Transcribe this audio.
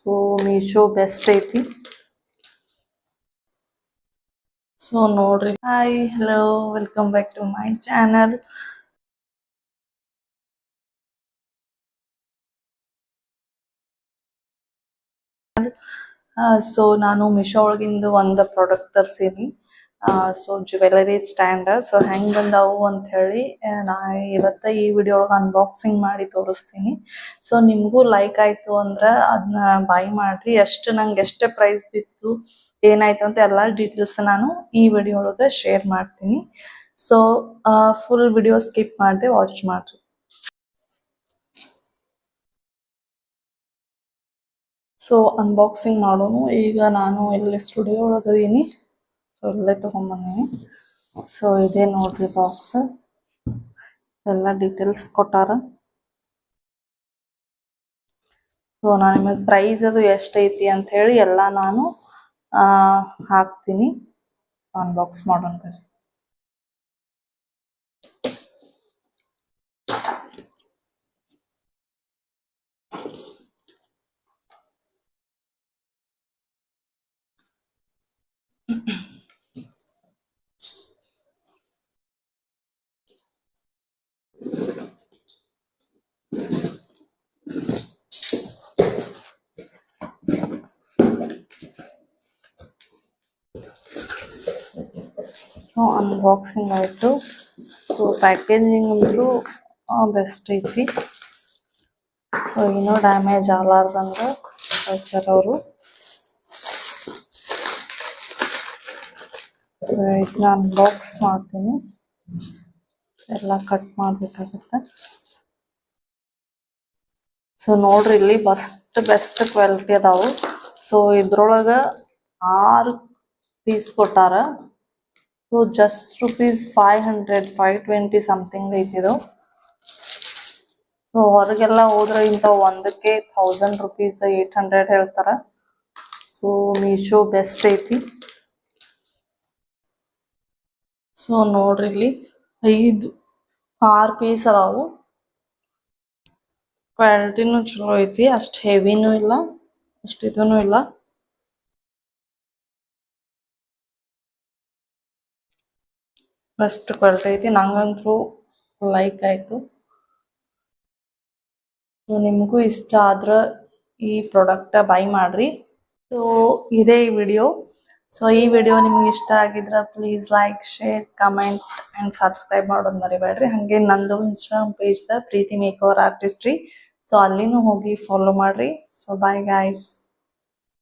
So Meesho best ಐತಿ. So ನೋಡ್ರಿ, hi hello welcome back to my channel. So ನಾನು ಮೀಶೋ ಒಳಗಿಂದು ಒಂದು ಪ್ರಾಡಕ್ಟ್ ತರಿಸೀನಿ. So jewellery stand. ಸೊ ಹೆಂಗ್ ಬಂದಾವು ಅಂತ ಹೇಳಿ ನಾ ಇವತ್ತ ಈ ವಿಡಿಯೋ ಒಳಗೆ ಅನ್ಬಾಕ್ಸಿಂಗ್ ಮಾಡಿ ತೋರಿಸ್ತೀನಿ. ಸೊ ನಿಮಗೂ ಲೈಕ್ ಆಯ್ತು ಅಂದ್ರೆ ಅದನ್ನ ಬೈ ಮಾಡ್ರಿ. ನಂಗೆ ಎಷ್ಟೇ ಪ್ರೈಸ್ ಬಿತ್ತು ಏನಾಯ್ತು ಅಂತ ಎಲ್ಲ ಡೀಟೇಲ್ಸ್ ನಾನು ಈ ವಿಡಿಯೋ ಒಳಗೆ ಶೇರ್ ಮಾಡ್ತೀನಿ. ಸೊ ಫುಲ್ ವಿಡಿಯೋ ಸ್ಕಿಪ್ ಮಾಡದೆ ವಾಚ್ ಮಾಡ್ರಿ. ಸೊ ಅನ್ಬಾಕ್ಸಿಂಗ್ ಮಾಡೋನು. ಈಗ ನಾನು ಇಲ್ಲಿ ಸ್ಟುಡಿಯೋ ಒಳಗದೀನಿ. ಸೊ ಇಲ್ಲೇ ತಗೊಂಬಂದೀನಿ. ಸೊ ಇದೇ ನೋಡ್ರಿ ಬಾಕ್ಸ್, ಎಲ್ಲ ಡೀಟೇಲ್ಸ್ ಕೊಟ್ಟಾರ. ಸೊ ನಾನು ನಿಮಗೆ ಪ್ರೈಸ್ ಅದು ಎಷ್ಟೈತಿ ಅಂತ ಹೇಳಿ ಎಲ್ಲ ನಾನು ಹಾಕ್ತೀನಿ. ಅನ್ಬಾಕ್ಸ್ ಮಾಡೋಣ ಬರ್ರಿ. ಸೊ ಅನ್ಬಾಕ್ಸಿಂಗ್ ಆಯಿತು. ಸೊ ಪ್ಯಾಕೇಜಿಂಗ್ ಅಂತೂ ಬೆಸ್ಟ್ ಐತಿ. ಸೊ ಏನೋ ಡ್ಯಾಮೇಜ್ ಆಗಲಾರ್ದಂಗೆ ಕಳ್ಸ್ಯಾರ ಅವರು. ಇದನ್ನ ಅನ್ಬಾಕ್ಸ್ ಮಾಡ್ತೀನಿ. ಎಲ್ಲ ಕಟ್ ಮಾಡಬೇಕಾಗುತ್ತೆ. ಸೊ ನೋಡ್ರಿ, ಇಲ್ಲಿ ಬೆಸ್ಟ್ ಕ್ವಾಲಿಟಿ ಅದಾವು. ಸೊ ಇದ್ರೊಳಗೆ 6 ಪೀಸ್ ಕೊಟ್ಟಾರ. ಸೊ ಜಸ್ಟ್ ₹520 ಸಮಥಿಂಗ್ ಐತಿದು. ಸೊ ಹೊರಗೆಲ್ಲ ಹೋದ್ರೆ ಇಂಥ ಒಂದಕ್ಕೆ ₹1000 800 ಹೇಳ್ತಾರ. ಸೊ ಮೀಶೋ ಬೆಸ್ಟ್ ಐತಿ. ಸೊ ನೋಡ್ರಿ, ಇಲ್ಲಿ 6 ಪೀಸ್ ಅದಾವು. ಕ್ವಾಲಿಟಿನೂ ಚಲೋ ಐತಿ, ಅಷ್ಟು ಹೆವಿನೂ ಇಲ್ಲ, ಅಷ್ಟು ಇದೂ ಇಲ್ಲ. ಬೆಸ್ಟ್ ಕ್ವಾಲಿಟಿ ಐತಿ. ನಂಗಂತೂ ಲೈಕ್ ಆಯ್ತು. ಸೊ ನಿಮಗೂ ಇಷ್ಟ ಆದ್ರೆ ಈ ಪ್ರಾಡಕ್ಟ್ ಬೈ ಮಾಡ್ರಿ. ಸೊ ಇದೇ ಈ ವಿಡಿಯೋ. ಸೊ ಈ ವಿಡಿಯೋ ನಿಮ್ಗೆ ಇಷ್ಟ ಆಗಿದ್ರೆ please like, share, comment and subscribe ಮಾಡೋದು ಮರಿಬೇಡ್ರಿ. ಹಾಗೆ ನಂದು Instagram page the Preethi makeover artistry. So ಅಲ್ಲಿನೂ ಹೋಗಿ ಫಾಲೋ ಮಾಡ್ರಿ. So bye guys.